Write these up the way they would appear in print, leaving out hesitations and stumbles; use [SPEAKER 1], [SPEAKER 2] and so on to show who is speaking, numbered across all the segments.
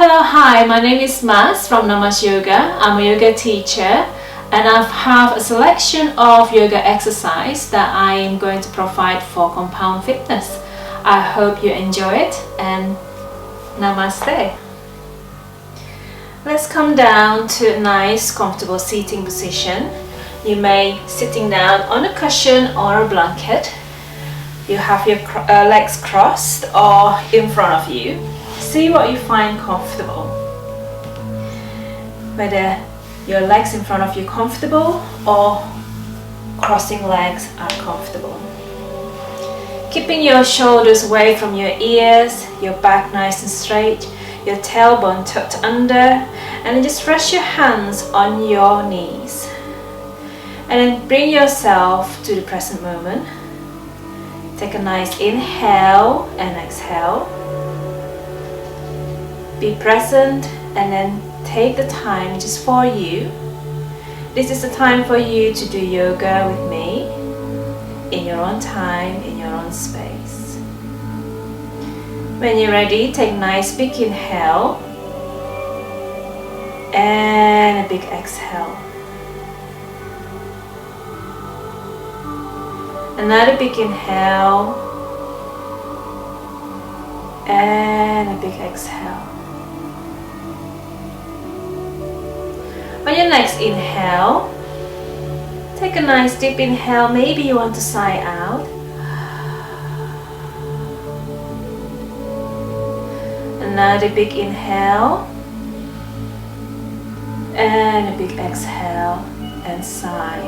[SPEAKER 1] Hello, hi, my name is Mas from Namas Yoga. I'm a yoga teacher and I have a selection of yoga exercise that I am going to provide for compound fitness. I hope you enjoy it and namaste. Let's come down to a nice comfortable seating position. You may sitting down on a cushion or a blanket. You have your legs crossed or in front of you. See what you find comfortable. Whether your legs in front of you comfortable or crossing legs are comfortable. Keeping your shoulders away from your ears, your back nice and straight, your tailbone tucked under, and then just rest your hands on your knees. And then bring yourself to the present moment. Take a nice inhale and exhale. Be present and then take the time just for you. This is the time for you to do yoga with me in your own time, in your own space. When you're ready, take a nice big inhale and a big exhale. Another big inhale and a big exhale. On your next inhale, take a nice deep inhale. Maybe you want to sigh out. Another big inhale and a big exhale and sigh.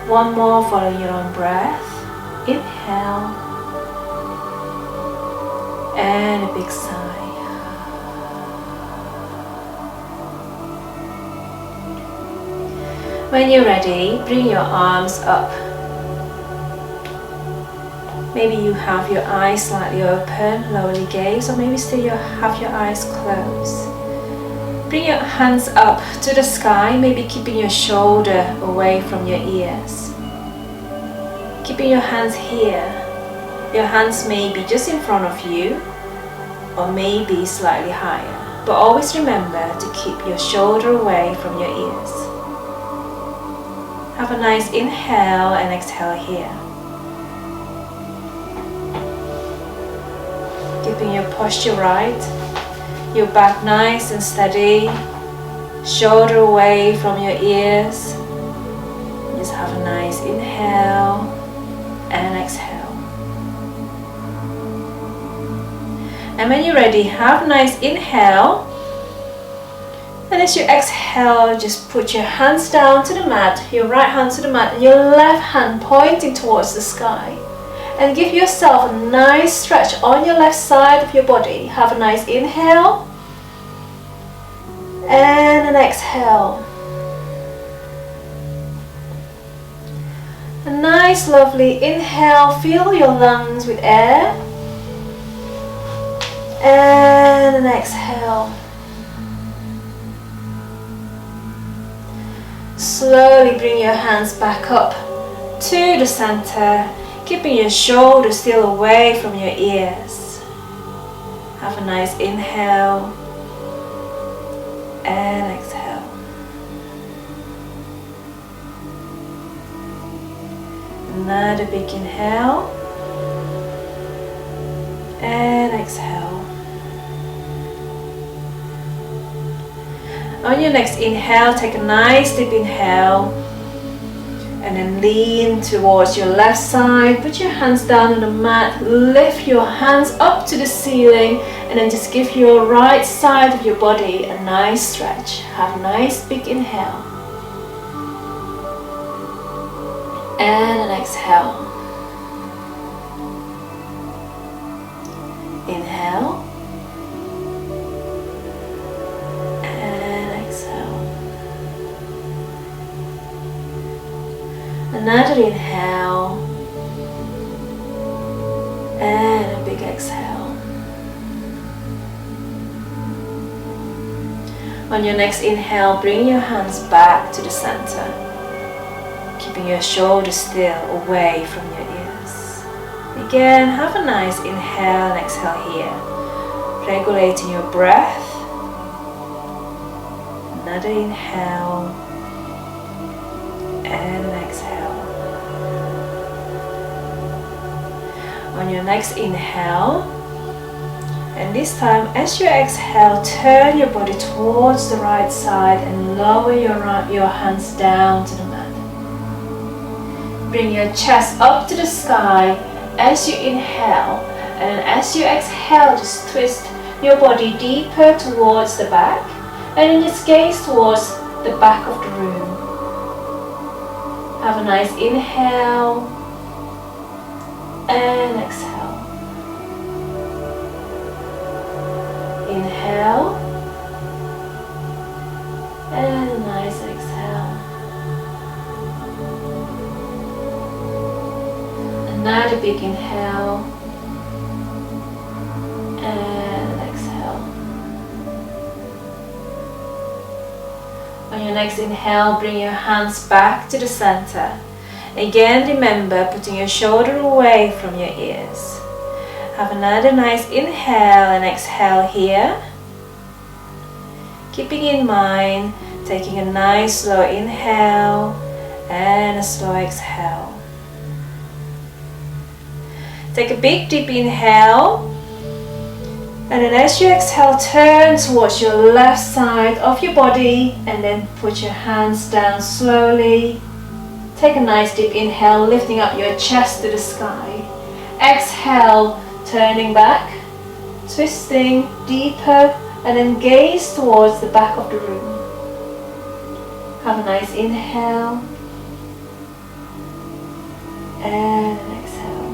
[SPEAKER 1] One more, follow your own breath. Inhale and a big sigh. When you're ready, bring your arms up. Maybe you have your eyes slightly open, lowly gaze, or maybe still you have your eyes closed. Bring your hands up to the sky, maybe keeping your shoulder away from your ears. Keeping your hands here. Your hands may be just in front of you, or maybe slightly higher. But always remember to keep your shoulder away from your ears. Have a nice inhale and exhale here. Keeping your posture right, your back nice and steady, shoulder away from your ears. Just have a nice inhale and exhale. And when you're ready, have a nice inhale. And as you exhale, just put your hands down to the mat, your right hand to the mat, and your left hand pointing towards the sky. And give yourself a nice stretch on your left side of your body. Have a nice inhale and an exhale. A nice lovely inhale, fill your lungs with air. And an exhale. Slowly bring your hands back up to the center, keeping your shoulders still away from your ears. Have a nice inhale and exhale. Another big inhale and exhale. On your next inhale, take a nice deep inhale and then lean towards your left side. Put your hands down on the mat, lift your hands up to the ceiling, and then just give your right side of your body a nice stretch. Have a nice big inhale and an exhale. Inhale. Another inhale and a big exhale. On your next inhale, bring your hands back to the center, keeping your shoulders still away from your ears. Again, have a nice inhale and exhale here. Regulating your breath. Another inhale and exhale. On your next inhale, and this time as you exhale, turn your body towards the right side and lower your hands down to the mat. Bring your chest up to the sky as you inhale, and then as you exhale, just twist your body deeper towards the back, and then just gaze towards the back of the room. Have a nice inhale and exhale. Inhale and a nice exhale. Another big inhale and exhale. On your next inhale, bring your hands back to the center. Again, remember putting your shoulder away from your ears. Have another nice inhale and exhale here. Keeping in mind, taking a nice slow inhale and a slow exhale. Take a big deep inhale, and then as you exhale, turn towards your left side of your body and then put your hands down slowly. Take a nice deep inhale, lifting up your chest to the sky. Exhale, turning back, twisting deeper, and then gaze towards the back of the room. Have a nice inhale and an exhale.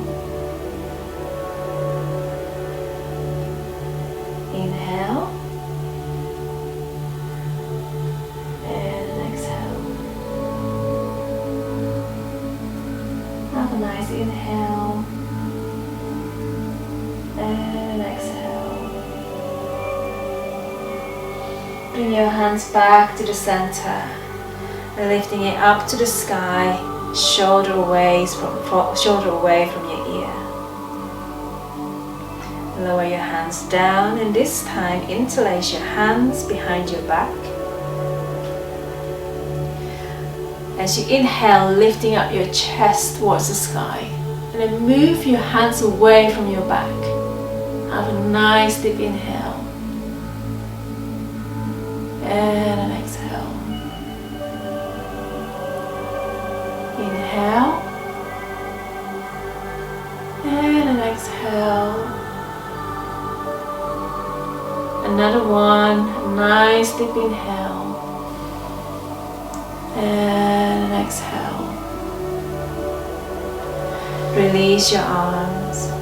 [SPEAKER 1] Inhale and an exhale. Have a nice inhale and exhale. Bring your hands back to the center, lifting it up to the sky, shoulder away from your ear. Lower your hands down, and this time interlace your hands behind your back. As you inhale, lifting up your chest towards the sky, and then move your hands away from your back. Have a nice deep inhale and an exhale. Inhale and an exhale. Another one, nice deep inhale and an exhale. Release your arms.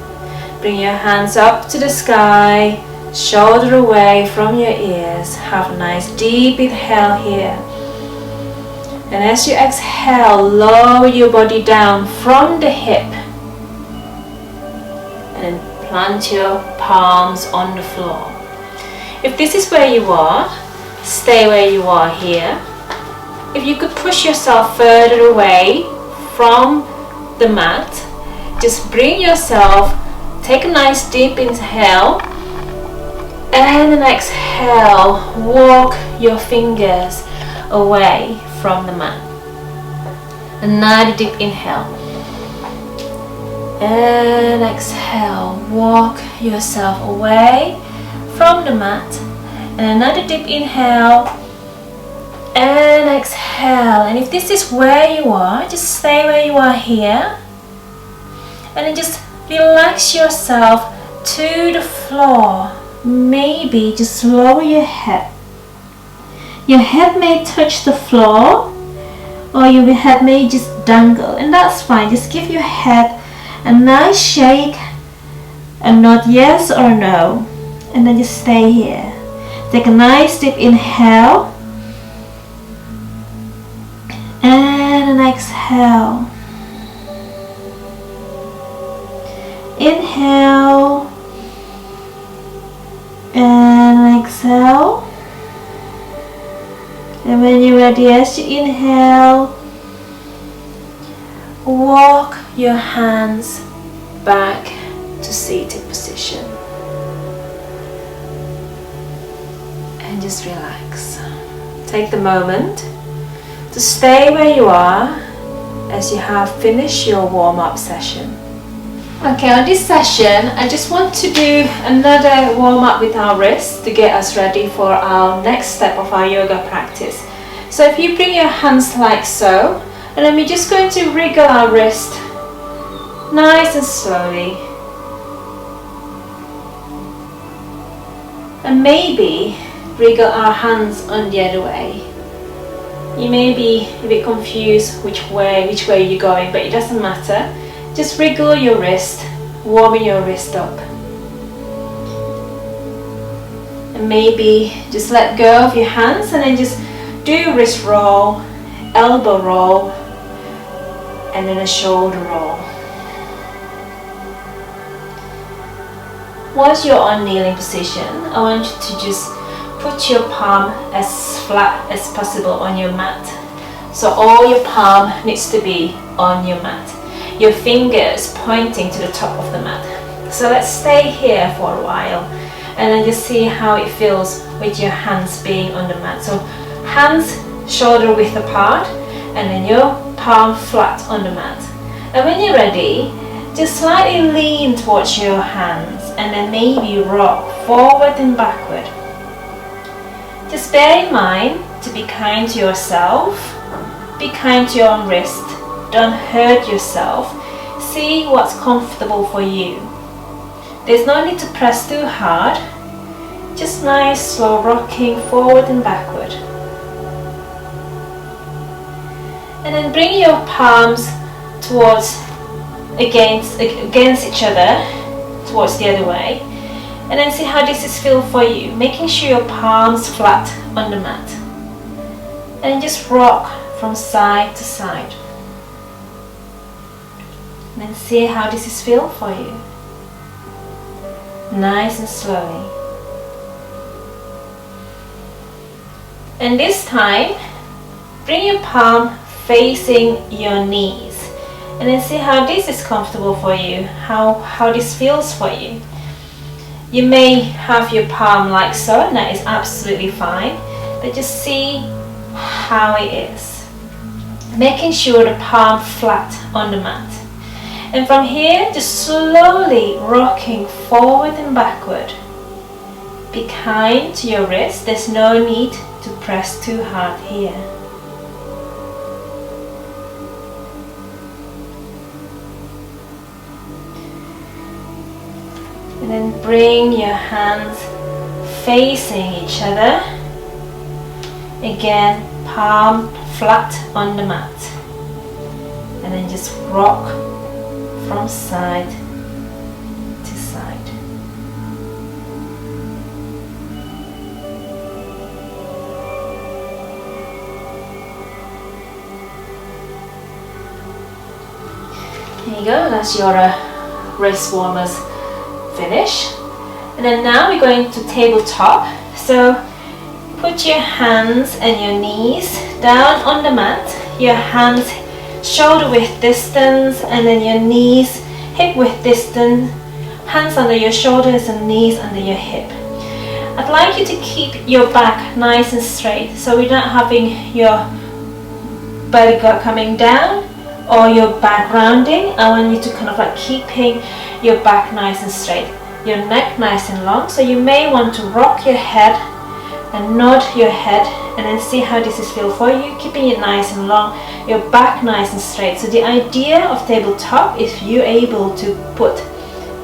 [SPEAKER 1] Bring your hands up to the sky, shoulder away from your ears. Have a nice deep inhale here. And as you exhale, lower your body down from the hip. And then plant your palms on the floor. If this is where you are, stay where you are here. If you could push yourself further away from the mat, just bring yourself, take a nice deep inhale, and an exhale, walk your fingers away from the mat. Another deep inhale, and exhale, walk yourself away from the mat. And another deep inhale and exhale. And if this is where you are, just stay where you are here, and then just relax yourself to the floor. Maybe just lower your head. Your head may touch the floor, or your head may just dangle, and that's fine. Just give your head a nice shake and nod yes or no, and then just stay here. Take a nice deep inhale and an exhale. Inhale and exhale. And when you're ready, as you inhale, walk your hands back to seated position. And just relax. Take the moment to stay where you are as you have finished your warm-up session. Okay, on this session, I just want to do another warm-up with our wrists to get us ready for our next step of our yoga practice. So if you bring your hands like so, and then we're just going to wriggle our wrist nice and slowly. And maybe wriggle our hands on the other way. You may be a bit confused which way you're going, but it doesn't matter. Just wriggle your wrist, warming your wrist up. And maybe just let go of your hands and then just do wrist roll, elbow roll, and then a shoulder roll. Once you're on kneeling position, I want you to just put your palm as flat as possible on your mat. So all your palm needs to be on your mat. Your fingers pointing to the top of the mat. So let's stay here for a while and then just see how it feels with your hands being on the mat. So hands shoulder width apart and then your palm flat on the mat. And when you're ready, just slightly lean towards your hands and then maybe rock forward and backward. Just bear in mind to be kind to yourself, be kind to your own wrist. Don't hurt yourself. See what's comfortable for you. There's no need to press too hard. Just nice slow rocking forward and backward. And then bring your palms towards against each other, towards the other way. And then see how this is feel for you. Making sure your palms flat on the mat. And just rock from side to side. And then see how this is feel for you. Nice and slowly. And this time, bring your palm facing your knees. And then see how this is comfortable for you, how this feels for you. You may have your palm like so, and that is absolutely fine. But just see how it is. Making sure the palm flat on the mat. And from here, just slowly rocking forward and backward. Be kind to your wrist. There's no need to press too hard here. And then bring your hands facing each other. Again, palm flat on the mat. And then just rock from side to side. There you go, that's your wrist warmers finish. And then now we're going to tabletop. So put your hands and your knees down on the mat. Your hands shoulder width distance and then your knees hip width distance. Hands under your shoulders and knees under your hip. I'd like you to keep your back nice and straight, so we're not having your belly coming down or your back rounding. I want you to kind of like keeping your back nice and straight, your neck nice and long. So you may want to rock your head and nod your head and then see how this is feel for you, keeping it nice and long, your back nice and straight. So the idea of tabletop is you're able to put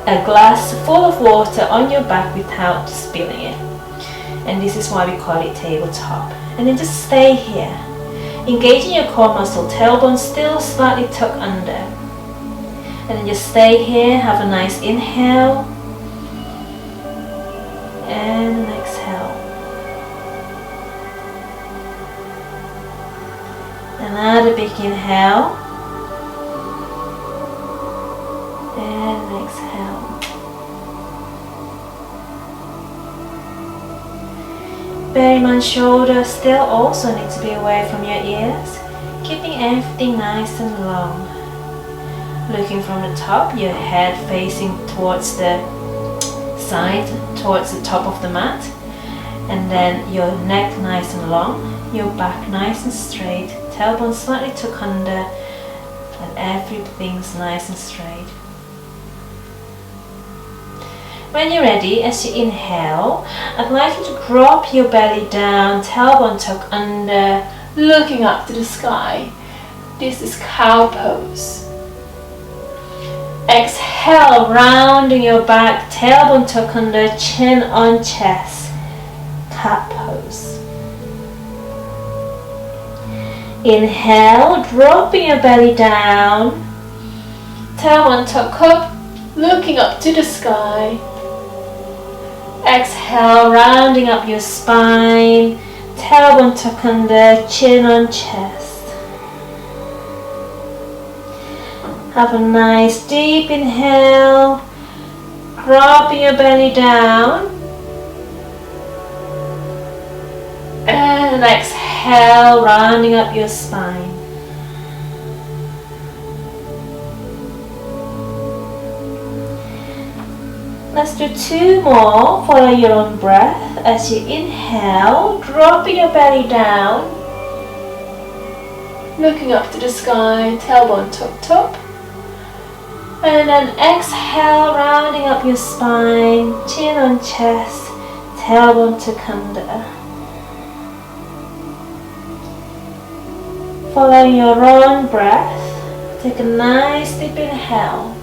[SPEAKER 1] a glass full of water on your back without spilling it. And this is why we call it tabletop. And then just stay here. Engaging your core muscle, tailbone still slightly tucked under. And then just stay here, have a nice inhale and an exhale. Another big inhale and an exhale. Bear in mind, shoulders still also need to be away from your ears, keeping everything nice and long. looking from the top, your head facing towards the side, towards the top of the mat, and then your neck nice and long, your back nice and straight, tailbone slightly tucked under, and everything's nice and straight. When you're ready, as you inhale, I'd like you to drop your belly down, tailbone tucked under, looking up to the sky. This is cow pose. Exhale, rounding your back, tailbone tucked under, chin on chest, cat pose. Inhale, dropping your belly down, tailbone tucked up, looking up to the sky. Exhale, rounding up your spine, tailbone tucked under, chin on chest. Have a nice deep inhale, dropping your belly down, and exhale, rounding up your spine. Let's do 2 more. Follow your own breath. As you inhale, dropping your belly down, looking up to the sky, tailbone tucked up. And then exhale, rounding up your spine, chin on chest, tailbone tucked under. Follow your own breath. Take a nice deep inhale.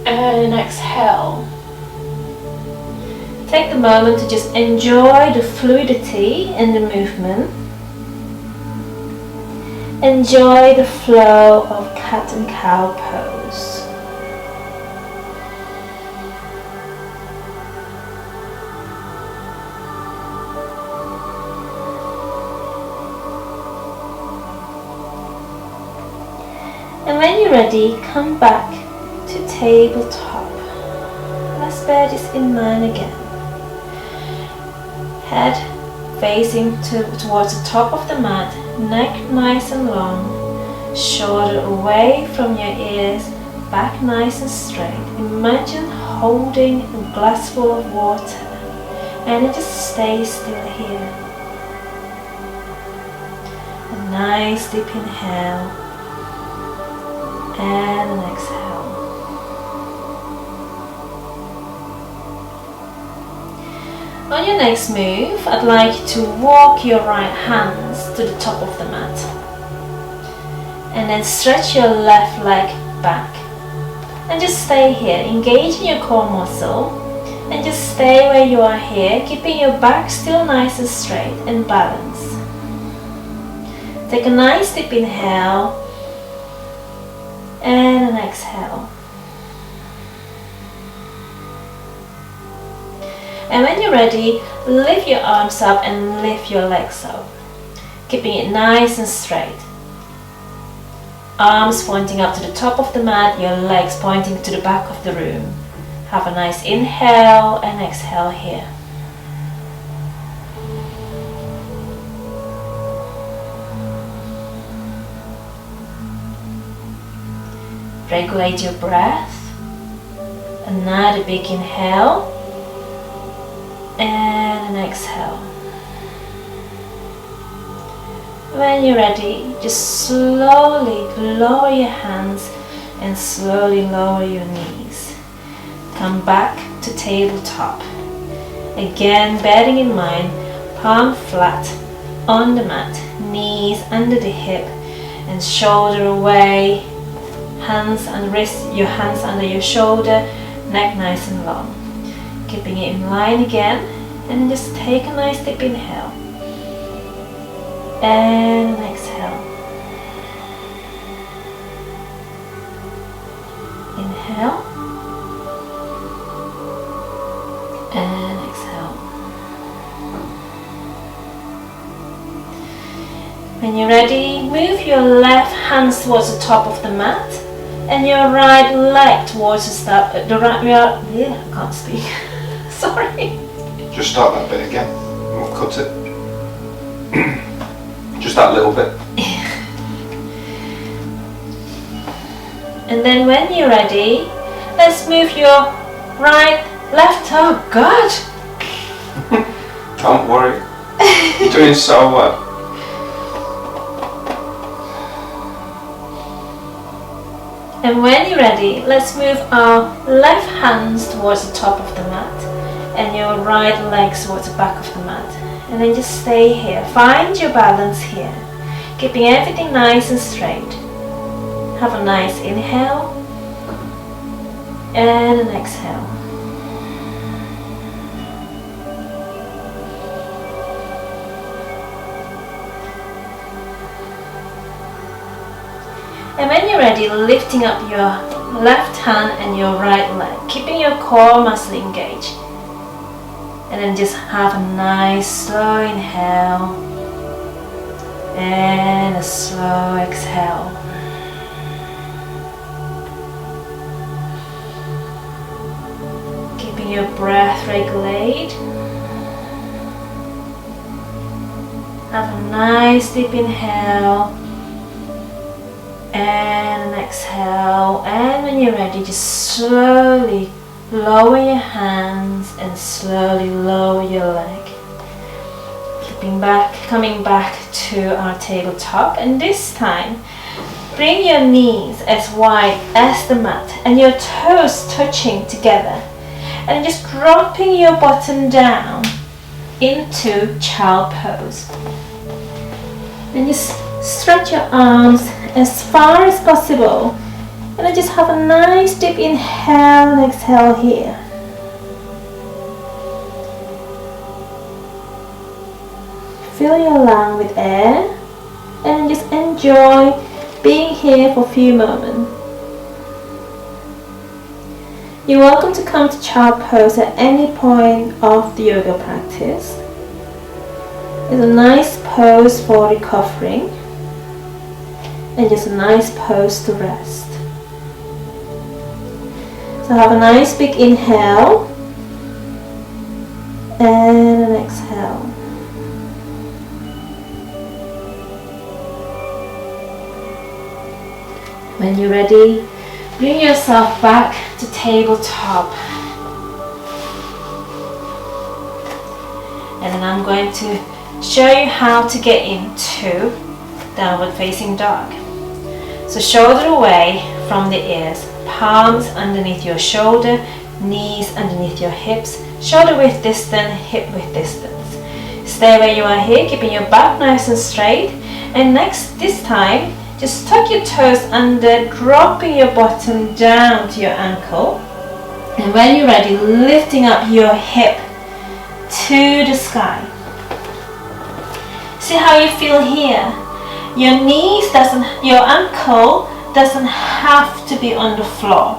[SPEAKER 1] And exhale. Take the moment to just enjoy the fluidity and the movement. Enjoy the flow of cat and cow pose. And when you're ready, come back to tabletop. Let's bear this in mind again. Head facing towards the top of the mat, neck nice and long, shoulder away from your ears, back nice and straight. Imagine holding a glass full of water and it just stays still here. A nice deep inhale and an exhale. On your next move, I'd like you to walk your right hands to the top of the mat and then stretch your left leg back and just stay here, engaging your core muscle, and just stay where you are here, keeping your back still nice and straight and balanced. Take a nice deep inhale and an exhale. And when you're ready, lift your arms up and lift your legs up, keeping it nice and straight. Arms pointing up to the top of the mat, your legs pointing to the back of the room. Have a nice inhale and exhale here. Regulate your breath. Another big inhale and an exhale. When you're ready, just slowly lower your hands and slowly lower your knees. Come back to tabletop. Again, bearing in mind, palm flat on the mat, knees under the hip and shoulder away, hands and wrist, your hands under your shoulder, neck nice and long. Keeping it in line again, and just take a nice deep inhale and an exhale. Inhale and exhale. When you're ready, move your left hands towards the top of the mat and your right leg towards I can't speak. Sorry.
[SPEAKER 2] Just start that bit again. We'll cut it. Just that little bit.
[SPEAKER 1] And then when you're ready, let's move your right, left, oh God!
[SPEAKER 2] Don't worry, you're doing so well.
[SPEAKER 1] And when you're ready, let's move our left hands towards the top of the mat and your right legs towards the back of the mat. And then just stay here. Find your balance here, keeping everything nice and straight. Have a nice inhale and an exhale. And when you're ready, lifting up your left hand and your right leg, keeping your core muscle engaged. And then just have a nice slow inhale and a slow exhale. Keeping your breath regulate. Have a nice deep inhale and an exhale. And when you're ready, just slowly lower your hands and slowly lower your leg. Coming back to our tabletop, and this time bring your knees as wide as the mat and your toes touching together, and just dropping your bottom down into child pose. And just stretch your arms as far as possible, and then just have a nice deep inhale and exhale here. Fill your lung with air and just enjoy being here for a few moments. You're welcome to come to child pose at any point of the yoga practice. It's a nice pose for recovering and just a nice pose to rest. So have a nice big inhale and an exhale. When you're ready, bring yourself back to tabletop. And then I'm going to show you how to get into downward facing dog. So shoulder away from the ears, palms underneath your shoulder, knees underneath your hips, shoulder width distance, hip width distance. Stay where you are here, keeping your back nice and straight. And this time, just tuck your toes under, dropping your bottom down to your ankle. And when you're ready, lifting up your hip to the sky. See how you feel here. Your ankle doesn't have to be on the floor.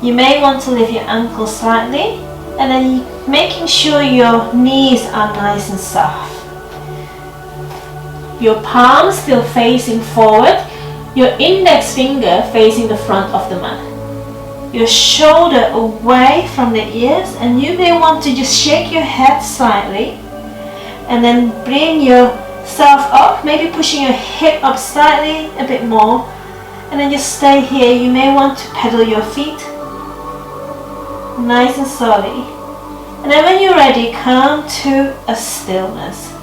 [SPEAKER 1] You may want to lift your ankle slightly, and then making sure your knees are nice and soft. Your palms still facing forward, your index finger facing the front of the mat. Your shoulder away from the ears, and you may want to just shake your head slightly and then bring yourself up, maybe pushing your hip up slightly a bit more, and then just stay here. You may want to pedal your feet nice and slowly, and then when you're ready, come to a stillness.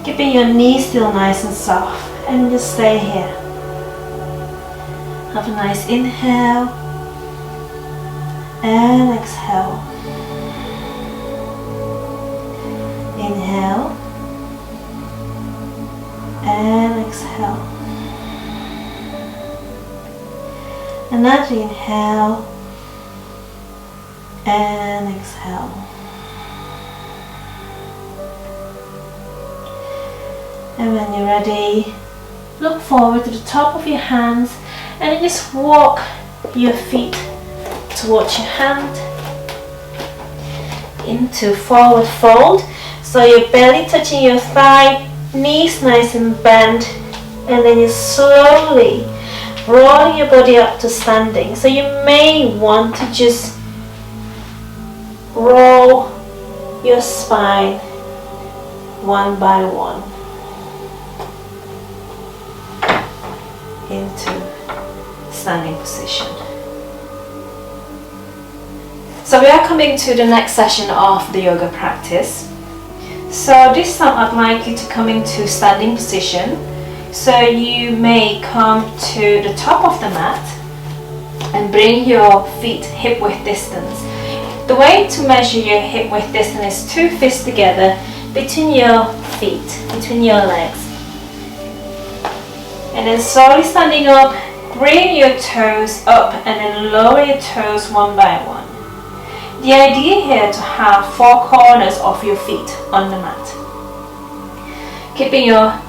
[SPEAKER 1] Keeping your knees still nice and soft, and just stay here. Have a nice inhale and exhale. Inhale and exhale. Another inhale and exhale. And when you're ready, look forward to the top of your hands and then just walk your feet towards your hand into forward fold. So your belly touching your thigh, knees nice and bent, and then you slowly rolling your body up to standing. So you may want to just roll your spine one by one into standing position. So we are coming to the next session of the yoga practice. So this time I'd like you to come into standing position. So you may come to the top of the mat and bring your feet hip width distance. The way to measure your hip width distance is 2 fists together between your feet, between your legs. And then slowly standing up, bring your toes up and then lower your toes one by one. The idea here to have 4 corners of your feet on the mat. Keeping your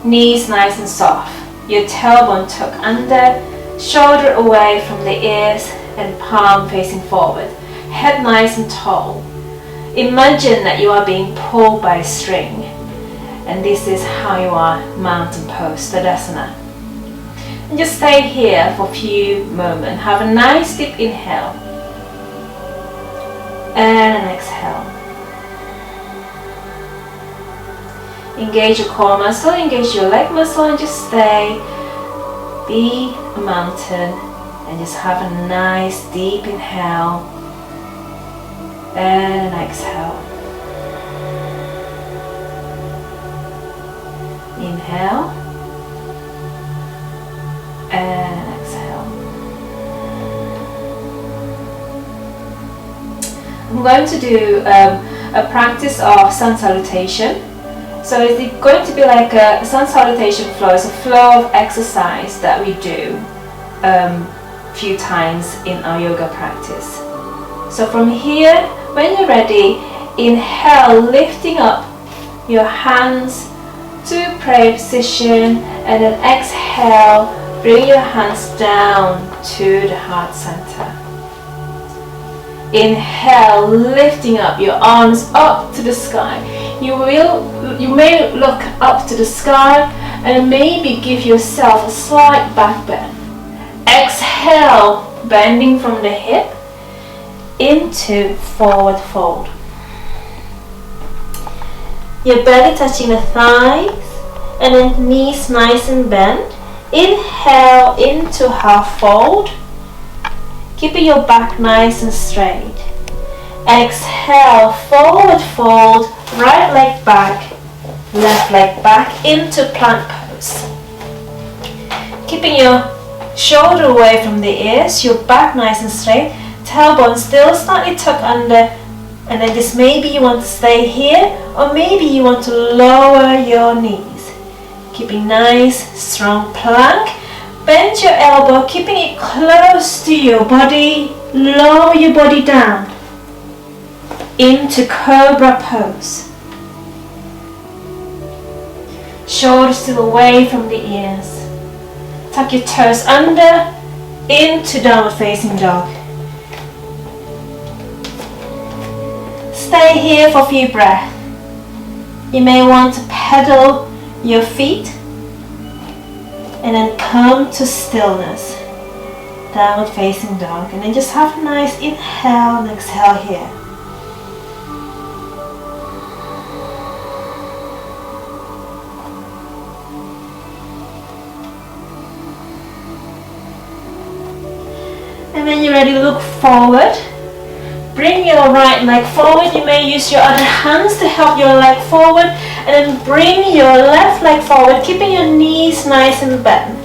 [SPEAKER 1] knees nice and soft, your tailbone tucked under, shoulder away from the ears and palm facing forward, head nice and tall. Imagine that you are being pulled by a string, and this is how you are mountain pose, Sadasana. And just stay here for a few moments. Have a nice deep inhale and an exhale. Engage your core muscle, engage your leg muscle, and just stay. Be a mountain and just have a nice deep inhale and an exhale. Inhale and an exhale. I'm going to do a practice of sun salutation. So it's going to be like a sun salutation flow. It's a flow of exercise that we do a few times in our yoga practice. So from here, when you're ready, inhale, lifting up your hands to prayer position, and then exhale, bring your hands down to the heart center. Inhale, lifting up your arms up to the sky. You may look up to the sky and maybe give yourself a slight back bend. Exhale, bending from the hip into forward fold. Your belly touching the thighs and then knees nice and bent. Inhale into half fold, keeping your back nice and straight. Exhale, forward fold, right leg back, left leg back into plank pose. Keeping your shoulder away from the ears, your back nice and straight, tailbone still slightly tucked under, and then just maybe you want to stay here, or maybe you want to lower your knees. Keeping nice, strong plank. Bend your elbow, keeping it close to your body. Lower your body down into Cobra Pose. Shoulders still away from the ears. Tuck your toes under into downward facing dog. Stay here for a few breaths. You may want to pedal your feet and then come to stillness, downward facing dog, and then just have a nice inhale and exhale here. And when you're ready, look forward. Bring your right leg forward. You may use your other hands to help your leg forward, and then bring your left leg forward, keeping your knees nice and bent.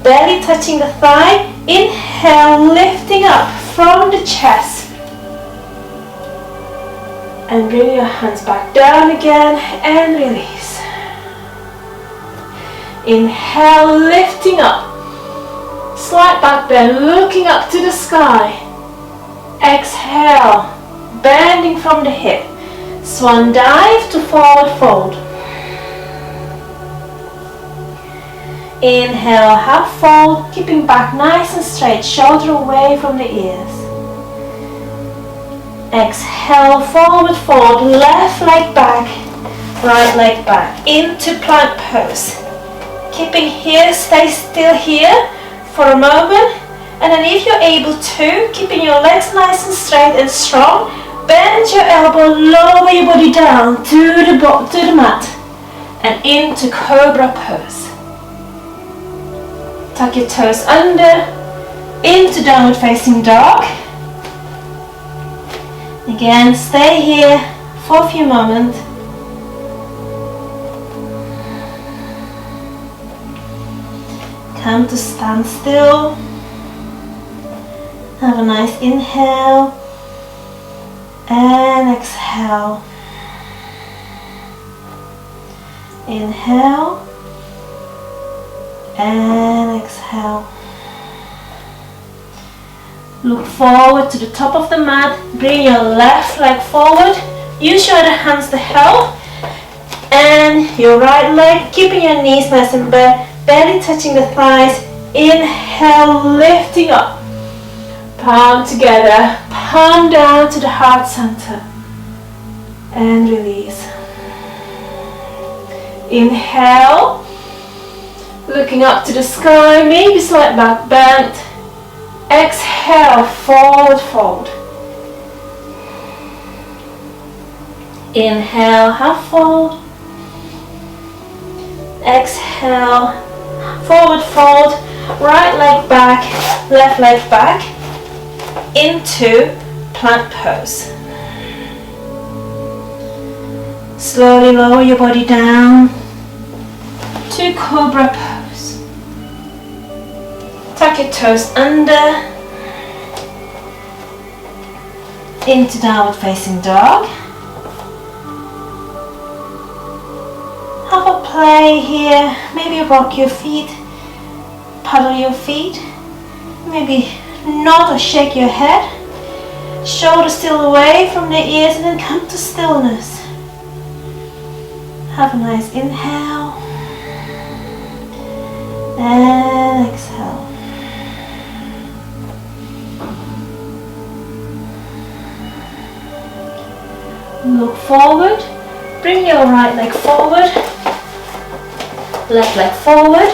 [SPEAKER 1] Belly touching the thigh. Inhale, lifting up from the chest. And bring your hands back down again and release. Inhale, lifting up. Slight back bend, looking up to the sky. Exhale, bending from the hip. Swan dive to forward fold. Inhale, half fold, keeping back nice and straight, shoulder away from the ears. Exhale, forward fold, left leg back, right leg back, into plank pose. Keeping here, stay still here for a moment. And then if you're able to, keeping your legs nice and straight and strong, bend your elbow, lower your body down to the mat and into Cobra Pose. Tuck your toes under, into downward facing dog. Again, stay here for a few moments. Come to stand still. Have a nice inhale and exhale. Inhale and exhale. Look forward to the top of the mat. Bring your left leg forward. Use your other hands to help. And your right leg, keeping your knees nice and bent, belly touching the thighs. Inhale, lifting up. Palm together, palm down to the heart center. And release. Inhale, looking up to the sky, maybe slight back bend. Exhale, forward fold. Inhale, half fold. Exhale, forward fold. Right leg back, left leg back into plank pose. Slowly lower your body down to Cobra Pose. Tuck your toes under into downward facing dog. Have a play here. Maybe rock your feet, paddle your feet, maybe nod or shake your head. Shoulders still away from the ears, and then come to stillness. Have a nice inhale and exhale. Look forward. Bring your right leg forward, left leg forward.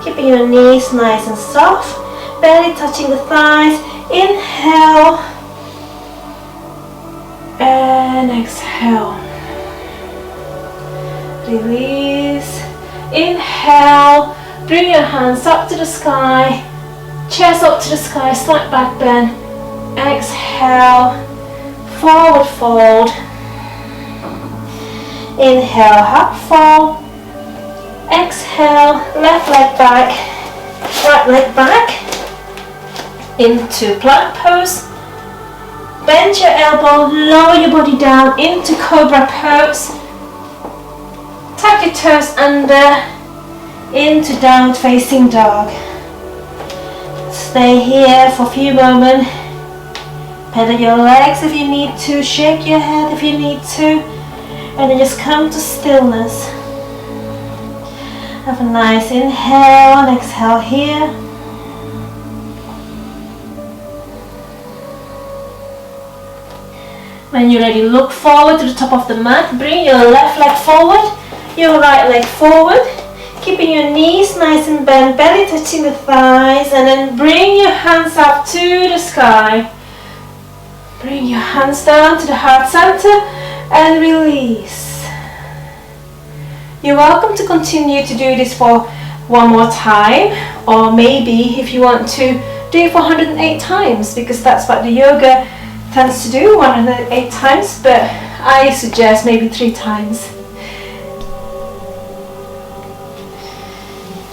[SPEAKER 1] Keeping your knees nice and soft, belly touching the thighs. Inhale and exhale. Release. Inhale, bring your hands up to the sky, chest up to the sky, slight back bend. Exhale, forward fold. Inhale, half fold. Exhale, left leg back, right leg back into plank pose. Bend your elbow, lower your body down into Cobra Pose. Tuck your toes under into downward facing dog. Stay here for a few moments. Pedal your legs if you need to, shake your head if you need to, and then just come to stillness. Have a nice inhale and exhale here. When you're ready, look forward to the top of the mat. Bring your left leg forward, your right leg forward. Keeping your knees nice and bent, belly touching the thighs, and then bring your hands up to the sky. Bring your hands down to the heart center and release. You're welcome to continue to do this for one more time, or maybe if you want to do it for 108 times, because that's what the yoga tends to do, 108 times, but I suggest maybe 3 times.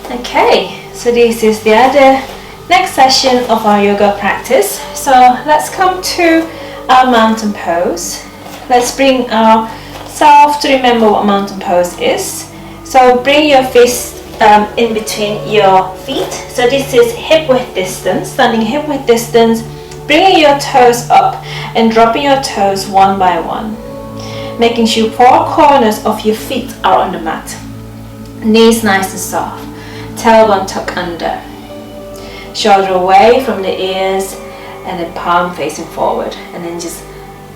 [SPEAKER 1] Okay, so this is the other next session of our yoga practice. So let's come to our mountain pose. Let's bring ourselves to remember what mountain pose is. So bring your fist in between your feet. So this is hip width distance, standing hip width distance. Bringing your toes up and dropping your toes one by one. Making sure 4 corners of your feet are on the mat. Knees nice and soft. Tailbone tuck under. Shoulder away from the ears, and then palm facing forward. And then just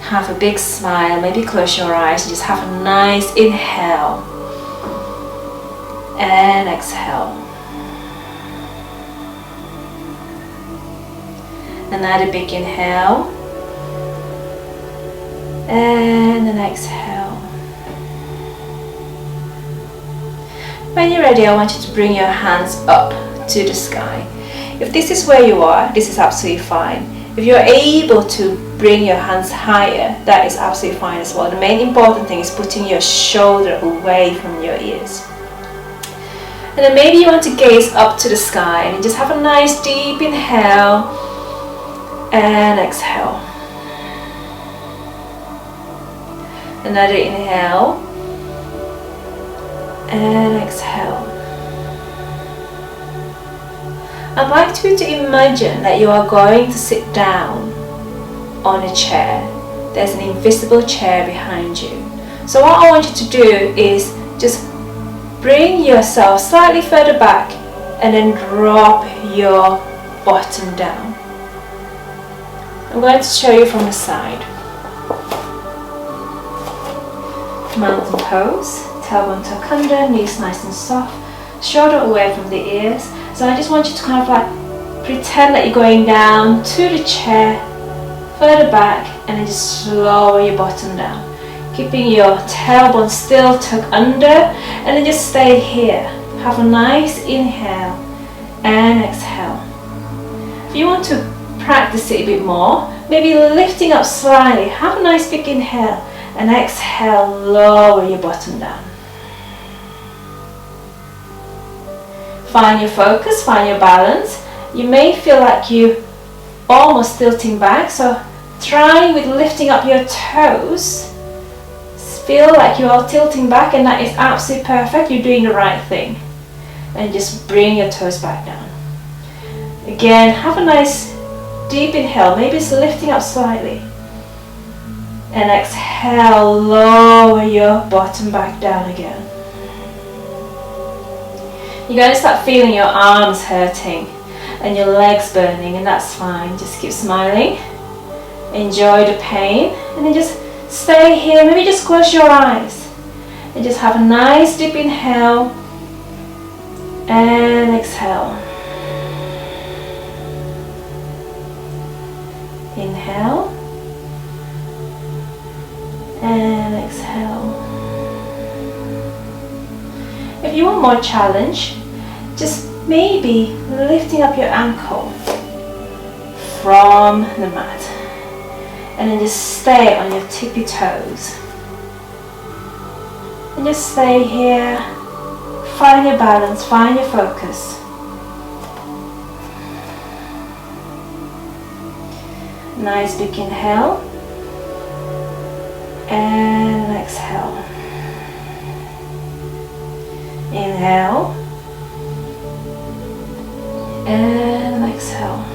[SPEAKER 1] have a big smile. Maybe close your eyes. Just have a nice inhale. And exhale. Another big inhale. And an exhale. When you're ready, I want you to bring your hands up to the sky. If this is where you are, this is absolutely fine. If you're able to bring your hands higher, that is absolutely fine as well. The main important thing is putting your shoulder away from your ears. And then maybe you want to gaze up to the sky and just have a nice deep inhale and exhale. Another inhale and exhale. I'd like you to imagine that you are going to sit down on a chair. There's an invisible chair behind you. So what I want you to do is just bring yourself slightly further back and then drop your bottom down. I'm going to show you from the side. Mountain pose, tailbone tuck under, knees nice and soft, shoulder away from the ears. So I just want you to kind of like pretend that you're going down to the chair, further back, and then just lower your bottom down. Keeping your tailbone still tucked under, and then just stay here. Have a nice inhale and exhale. If you want to practice it a bit more, maybe lifting up slightly, have a nice big inhale and exhale, lower your bottom down. Find your focus, find your balance. You may feel like you almost tilting back, so try with lifting up your toes. Feel like you are tilting back, and that is absolutely perfect. You're doing the right thing. And just bring your toes back down. Again, have a nice deep inhale, maybe it's lifting up slightly. And exhale, lower your bottom back down again. You're going to start feeling your arms hurting and your legs burning, and that's fine. Just keep smiling. Enjoy the pain, and then just stay here. Maybe just close your eyes and just have a nice deep inhale and exhale. Inhale and exhale. If you want more challenge, just maybe lifting up your ankle from the mat. And then just stay on your tippy toes. And just stay here. Find your balance, find your focus. Nice big inhale. And exhale. Inhale. And exhale.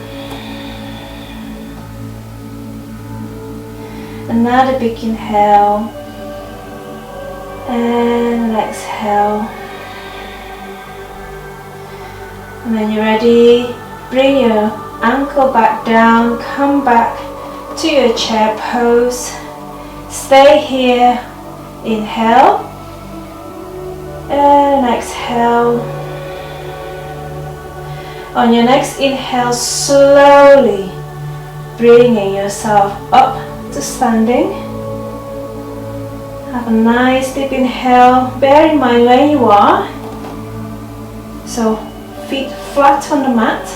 [SPEAKER 1] Another big inhale and exhale. And when you're ready, bring your ankle back down, come back to your chair pose. Stay here. Inhale and exhale. On your next inhale, slowly bringing yourself up to standing. Have a nice deep inhale. Bear in mind where you are. So feet flat on the mat,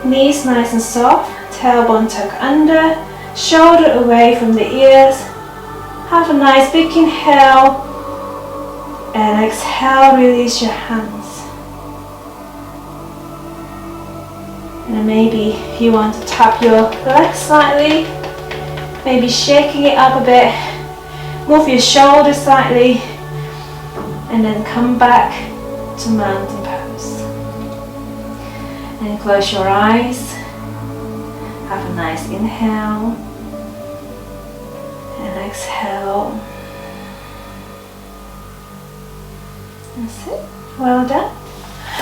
[SPEAKER 1] knees nice and soft, tailbone tuck under, shoulder away from the ears. Have a nice big inhale and exhale, release your hands. And then maybe if you want to tap your legs slightly, maybe shaking it up a bit, move your shoulders slightly, and then come back to mountain pose. And close your eyes, have a nice inhale, and exhale. That's it, well done.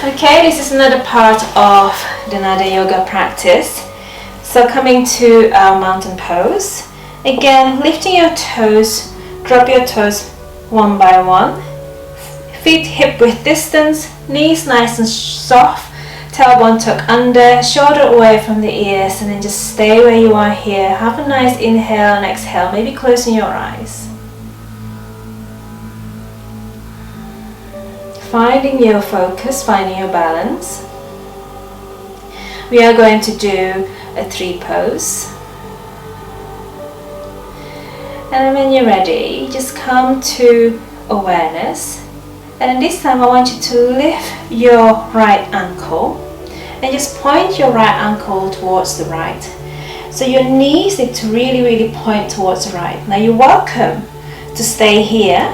[SPEAKER 1] Okay, this is another part of the Nada Yoga practice. So coming to our mountain pose, again lifting your toes, drop your toes one by one, feet hip width distance, knees nice and soft, tailbone tuck under, shoulder away from the ears, and then just stay where you are here. Have a nice inhale and exhale, maybe closing your eyes. Finding your focus, finding your balance. we are going to do a 3 pose. And when you're ready, just come to awareness. And then this time I want you to lift your right ankle and just point your right ankle towards the right. So your knees need to really point towards the right. Now you're welcome to stay here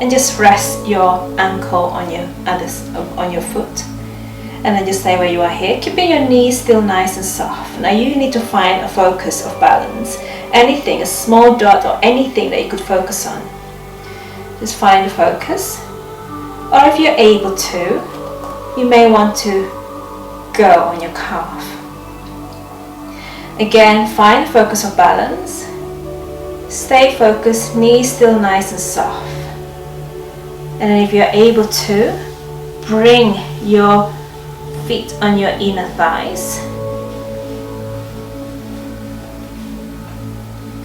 [SPEAKER 1] and just rest your ankle on your foot. And then just stay where you are here, keeping your knees still nice and soft. Now you need to find a focus of balance. Anything, a small dot or anything that you could focus on. Just find a focus. Or if you're able to, you may want to go on your calf. Again, find a focus of balance. Stay focused, knees still nice and soft. And then if you're able to, bring your feet on your inner thighs.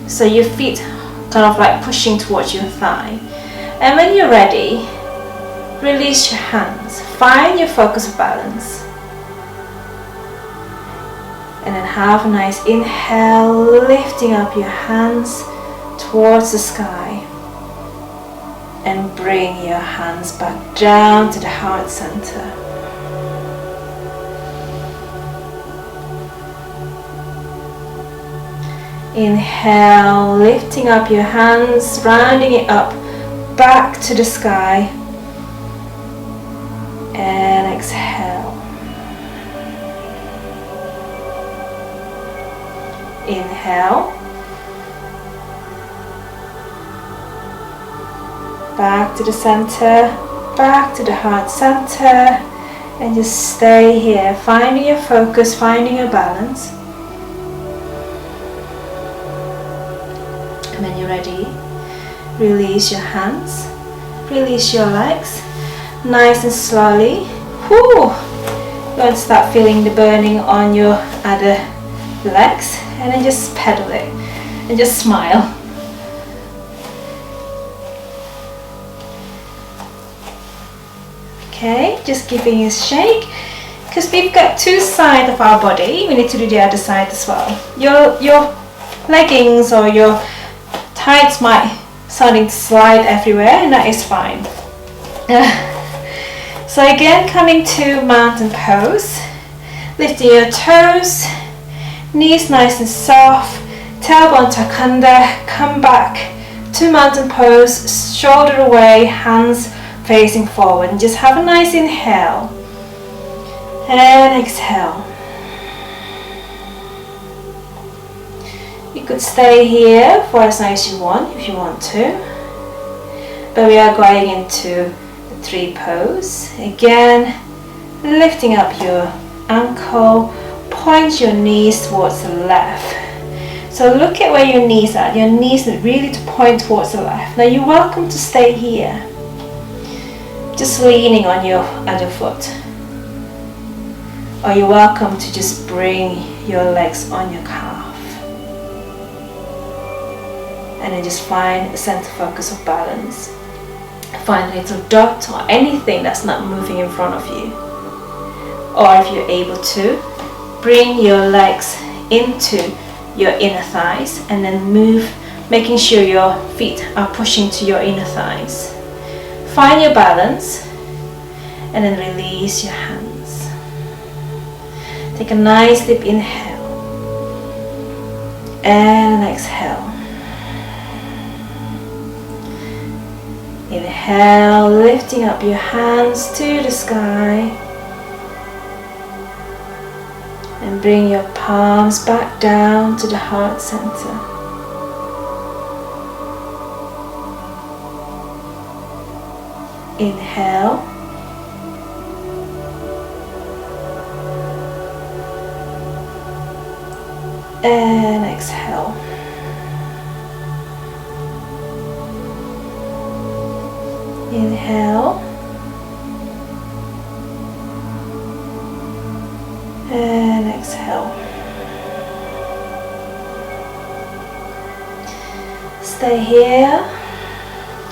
[SPEAKER 1] So your feet kind of like pushing towards your thigh. And when you're ready, release your hands. Find your focus of balance. And then have a nice inhale, lifting up your hands towards the sky. And bring your hands back down to the heart center. Inhale, lifting up your hands, rounding it up back to the sky. And exhale. Inhale. Back to the center, back to the heart center. And just stay here, finding your focus, finding your balance. And when you're ready, release your hands, release your legs, nice and slowly. Whoo! You're going to start feeling the burning on your other legs, and then just pedal it and just smile. Okay, just giving a shake, because we've got 2 sides of our body. We need to do the other side as well. Your leggings or your tights might starting to slide everywhere, and that is fine. So again, coming to mountain pose, lifting your toes, knees nice and soft, tailbone tuck under, come back to mountain pose, shoulder away, hands facing forward, and just have a nice inhale and exhale. You could stay here for as long as you want if you want to, but we are going into the 3 pose. Again, lifting up your ankle, point your knees towards the left. So look at where your knees are. Your knees are really to point towards the left. Now you're welcome to stay here, just leaning on your other foot. Or you're welcome to just bring your legs on your calf. And then just find a center focus of balance. Find a little dot or anything that's not moving in front of you. Or if you're able to, bring your legs into your inner thighs and then move, making sure your feet are pushing to your inner thighs. Find your balance and then release your hands. Take a nice deep inhale and exhale. Inhale, lifting up your hands to the sky, and bring your palms back down to the heart center. Inhale. And exhale. Inhale. And exhale. Stay here.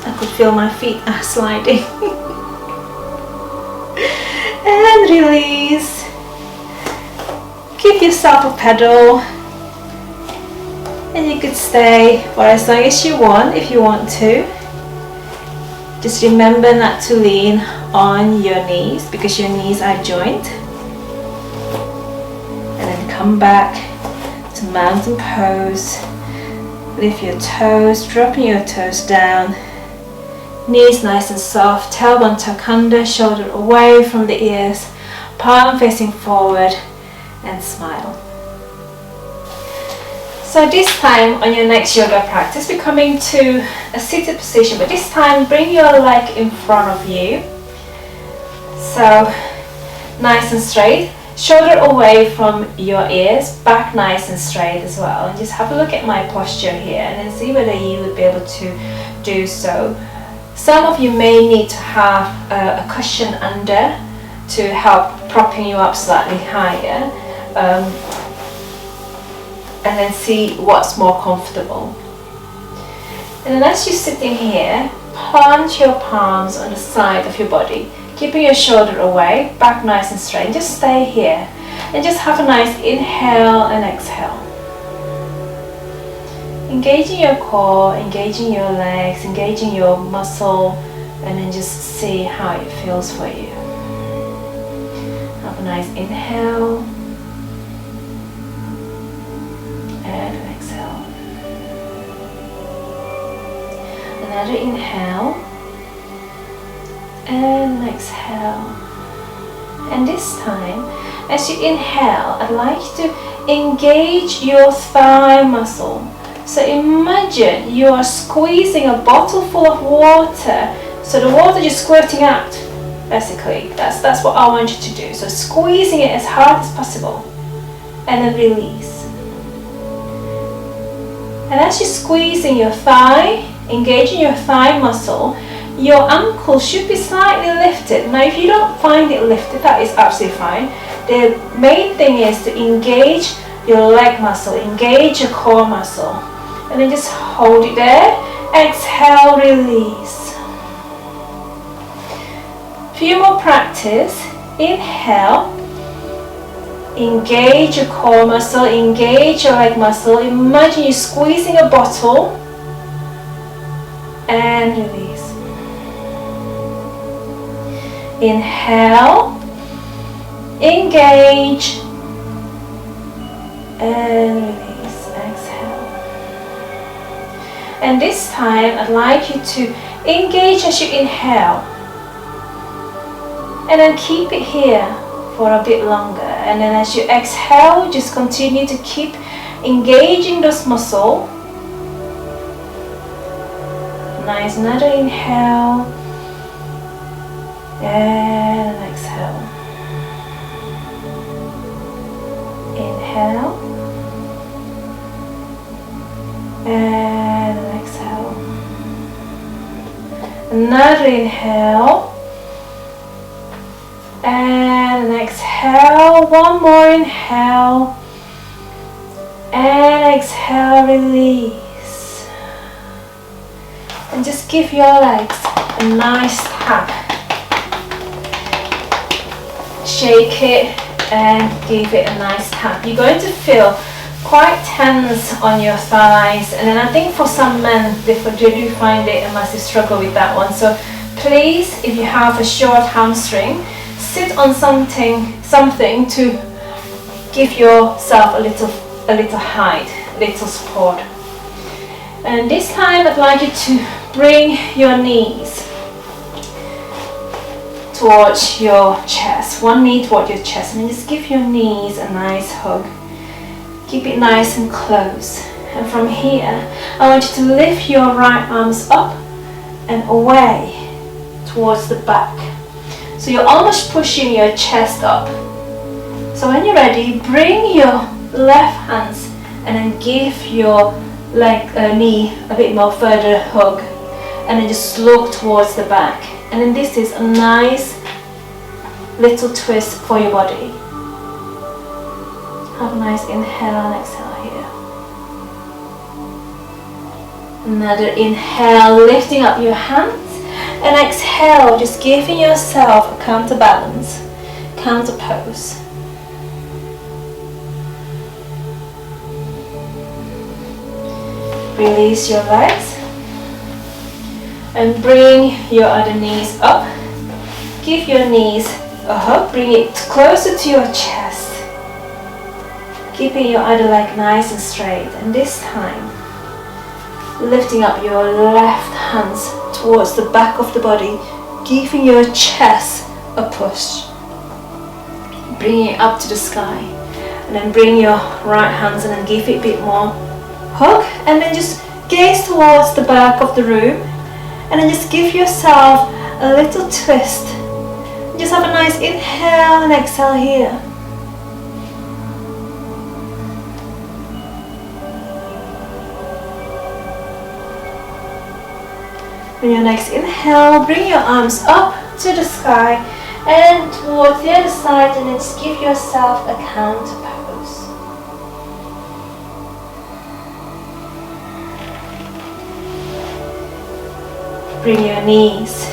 [SPEAKER 1] I could feel my feet are sliding. And release. give yourself a pedal, and you could stay for as long as you want if you want to. Just remember not to lean on your knees because your knees are joined. And then come back to mountain pose. Lift your toes, dropping your toes down. Knees nice and soft, tailbone tuck under, shoulder away from the ears, palm facing forward, and smile. So this time on your next yoga practice, we're coming to a seated position, but this time bring your leg in front of you. So nice and straight, shoulder away from your ears, back nice and straight as well. And just have a look at my posture here and then see whether you would be able to do so. Some of you may need to have a cushion under to help propping you up slightly higher, and then see what's more comfortable. And then as you're sitting here, plant your palms on the side of your body, keeping your shoulder away, back nice and straight. Just stay here and just have a nice inhale and exhale. Engaging your core, engaging your legs, engaging your muscle, and then just see how it feels for you. Have a nice inhale and an exhale. Another inhale and an exhale. And this time, as you inhale, I'd like you to engage your thigh muscle. So imagine you are squeezing a bottle full of water, so the water just squirting out, basically. That's what I want you to do. So squeezing it as hard as possible, and then release. And as you're squeezing your thigh, engaging your thigh muscle, your ankle should be slightly lifted. Now if you don't find it lifted, that is absolutely fine. The main thing is to engage your leg muscle, engage your core muscle. And then just hold it there. Exhale, release. Few more practice. Inhale. Engage your core muscle, engage your leg muscle. Imagine you're squeezing a bottle. And release. Inhale. Engage. And release. And this time I'd like you to engage as you inhale and then keep it here for a bit longer, and then as you exhale just continue to keep engaging those muscles. Nice, another inhale and an exhale. Inhale and exhale. Another inhale and exhale. One more inhale and exhale, release. And just give your legs a nice tap. Shake it and give it a nice tap. You're going to feel quite tense on your thighs, and then I think for some men they do find it a massive struggle with that one. So please, if you have a short hamstring, sit on something to give yourself a little height, a little support. And this time I'd like you to bring your knees towards your chest, one knee towards your chest, and just give your knees a nice hug. Keep it nice and close. And from here, I want you to lift your right arms up and away towards the back. So you're almost pushing your chest up. So when you're ready, bring your left hands and then give your knee a bit more further hug. And then just look towards the back. And then this is a nice little twist for your body. Have a nice inhale and exhale here. Another inhale, lifting up your hands. And exhale, just giving yourself a counterbalance, counter pose. Release your legs and bring your other knees up. Give your knees a hug, bring it closer to your chest. Keeping your other leg nice and straight, and this time lifting up your left hands towards the back of the body, giving your chest a push. Bring it up to the sky, and then bring your right hands and then give it a bit more hug, and then just gaze towards the back of the room, and then just give yourself a little twist. Just have a nice inhale and exhale here. On your next inhale, bring your arms up to the sky and towards the other side, and then just give yourself a counter pose. Bring your knees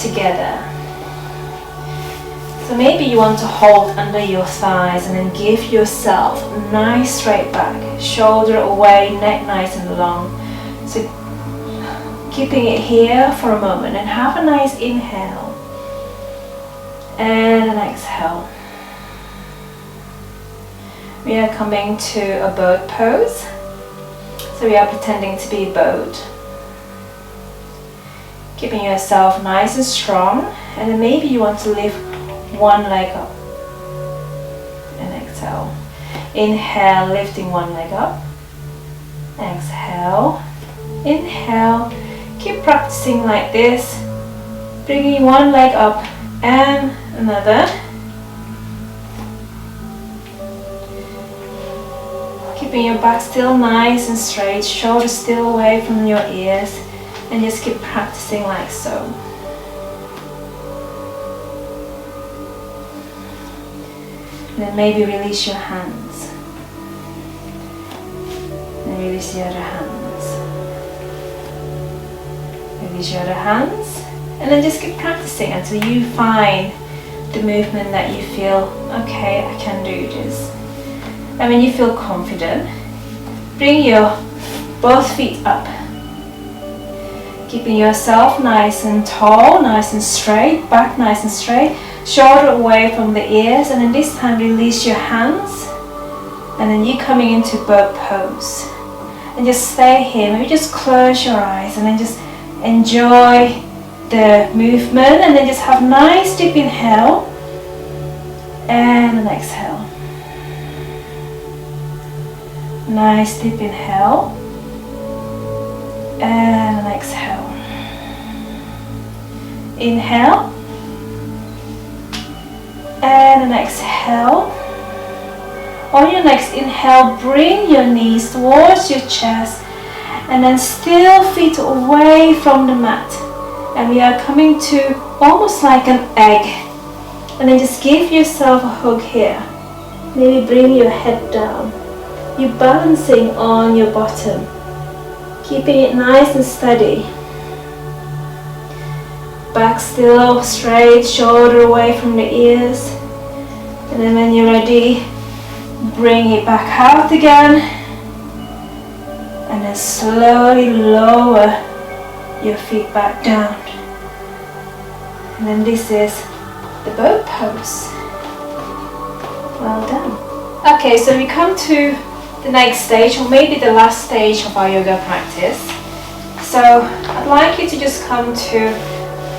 [SPEAKER 1] together. So maybe you want to hold under your thighs and then give yourself a nice straight back, shoulder away, neck nice and long. So keeping it here for a moment, and have a nice inhale and an exhale. We are coming to a boat pose. So we are pretending to be a boat. Keeping yourself nice and strong, and then maybe you want to lift one leg up and exhale. Inhale, lifting one leg up. Exhale, inhale. Keep practicing like this, bringing one leg up and another. Keeping your back still nice and straight, shoulders still away from your ears, and just keep practicing like so. And then maybe release your hands, and release the other hands. Release your other hands, and then just keep practicing until you find the movement that you feel, okay, I can do this. And when you feel confident, bring your both feet up, keeping yourself nice and tall, nice and straight, back nice and straight, shoulder away from the ears, and then this time release your hands, and then you coming into boat pose. And just stay here, maybe just close your eyes and then just enjoy the movement, and then just have nice deep inhale and an exhale. Nice deep inhale and an exhale. Inhale and an exhale. On your next inhale, bring your knees towards your chest, and then still feet away from the mat. And we are coming to almost like an egg. And then just give yourself a hug here. Maybe bring your head down. You're balancing on your bottom, keeping it nice and steady. Back still straight, shoulder away from the ears. And then when you're ready, bring it back out again. And then slowly lower your feet back down. And then this is the boat pose. Well done. Okay, so we come to the next stage, or maybe the last stage of our yoga practice. So I'd like you to just come to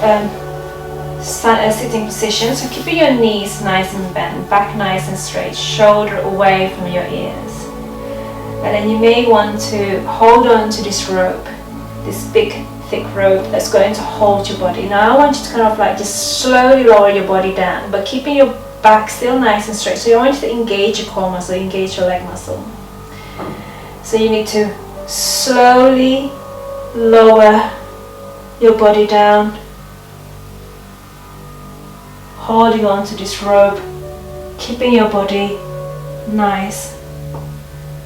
[SPEAKER 1] a sitting position. So keeping your knees nice and bent, back nice and straight, shoulder away from your ears. And then you may want to hold on to this rope, this big thick rope that's going to hold your body. Now I want you to kind of like just slowly lower your body down, but keeping your back still nice and straight. So you want you to engage your core muscle, engage your leg muscle. So you need to slowly lower your body down, holding on to this rope, keeping your body nice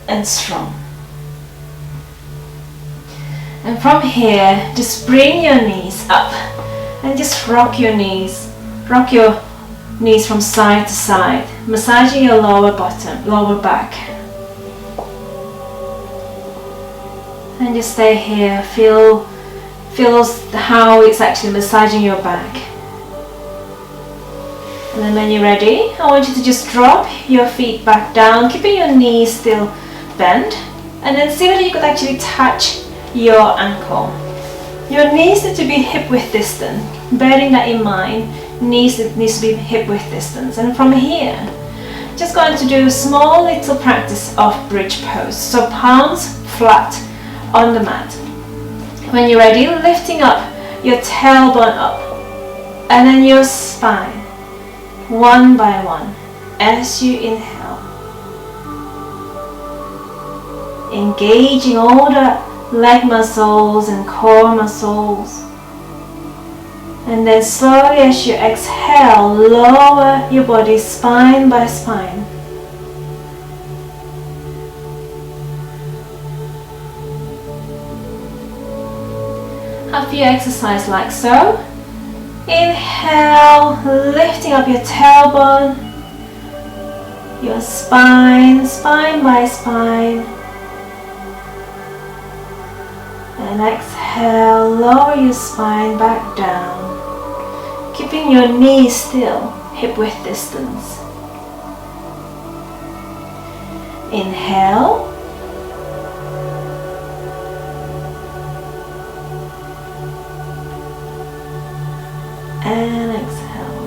[SPEAKER 1] and strong. And from here, just bring your knees up and just rock your knees. Rock your knees from side to side, massaging your lower bottom, lower back. And just stay here. Feel how it's actually massaging your back. And then when you're ready, I want you to just drop your feet back down, keeping your knees still bent. And then see whether you could actually touch your ankle. Your knees need to be hip width distance. Bearing that in mind, needs to be hip width distance. And from here, just going to do a small little practice of bridge pose. So palms flat on the mat. When you're ready, lifting up your tailbone up. And then your spine, one by one, as you inhale. Engaging all the leg muscles and core muscles. And then slowly as you exhale, lower your body spine by spine. A few exercises like so. Inhale, lifting up your tailbone, your spine, spine by spine. And exhale, lower your spine back down. Keeping your knees still, hip width distance. Inhale. And exhale.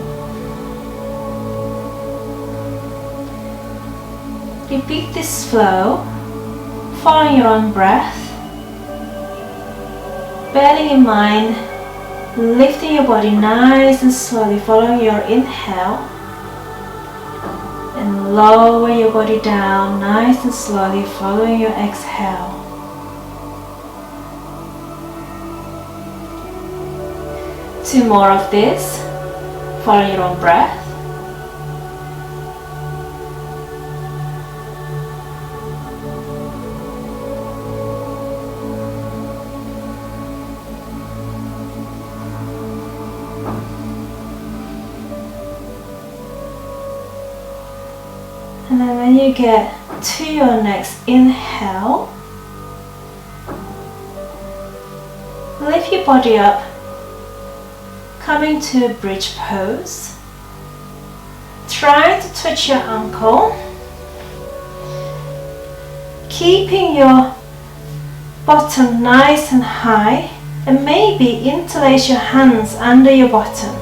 [SPEAKER 1] Repeat this flow, following your own breath. Bearing in mind, lifting your body nice and slowly, following your inhale. And lower your body down nice and slowly, following your exhale. Two more of this, follow your own breath. And then when you get to your next inhale, lift your body up, coming to a bridge pose. Try to touch your ankle, keeping your bottom nice and high, and maybe interlace your hands under your bottom.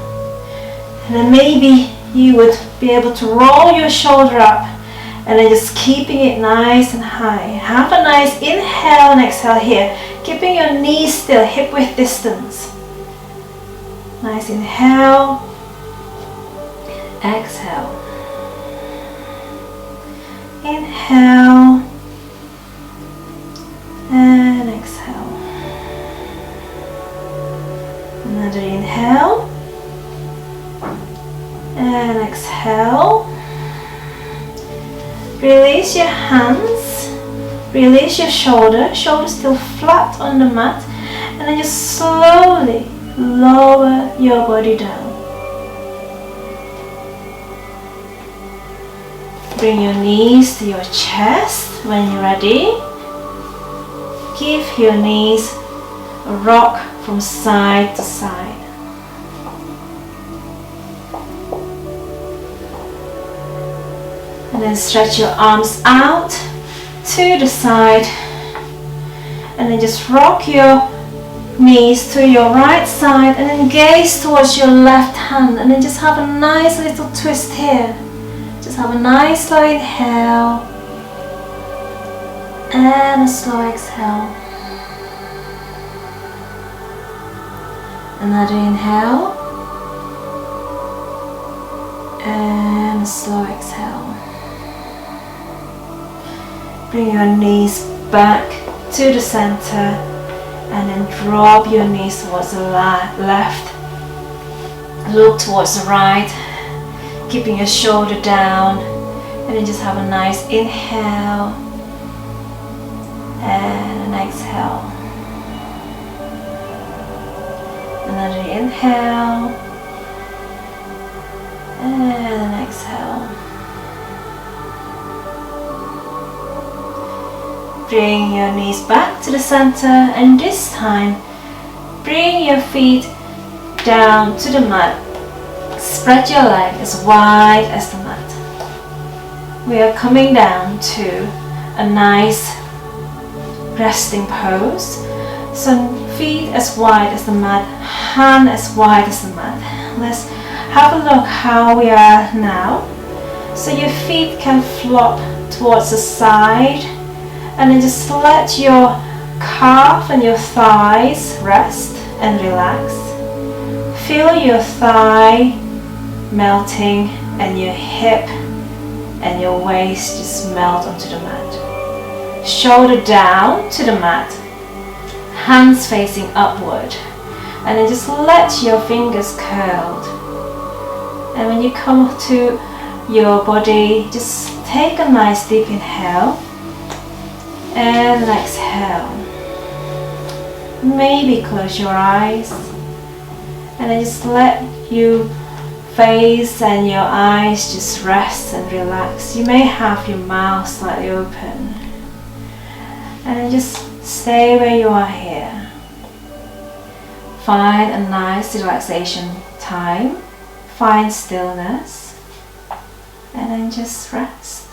[SPEAKER 1] And then maybe you would be able to roll your shoulder up, and then just keeping it nice and high. Have a nice inhale and exhale here, keeping your knees still, hip width distance. Nice inhale, exhale. Inhale and exhale. Another inhale and exhale. Release your hands, release your shoulders still flat on the mat, and then just slowly lower your body down. Bring your knees to your chest when you're ready. Give your knees a rock from side to side. And then stretch your arms out to the side, and then just rock your knees to your right side, and then gaze towards your left hand, and then just have a nice little twist here. Just have a nice slow inhale and a slow exhale. Another inhale and a slow exhale. Bring your knees back to the center, and then drop your knees towards the left. Look towards the right, keeping your shoulder down, and then just have a nice inhale and an exhale. Another inhale and an exhale. Bring your knees back to the center, and this time bring your feet down to the mat. Spread your leg as wide as the mat. We are coming down to a nice resting pose. So feet as wide as the mat, hand as wide as the mat. Let's have a look how we are now. So your feet can flop towards the side, and then just let your calf and your thighs rest and relax. Feel your thigh melting and your hip and your waist just melt onto the mat. Shoulder down to the mat, hands facing upward, and then just let your fingers curled. And when you come to your body, just take a nice deep inhale and exhale. Maybe close your eyes and then just let your face and your eyes just rest and relax. You may have your mouth slightly open, and then just stay where you are here. Find a nice relaxation time. Find stillness and then just rest.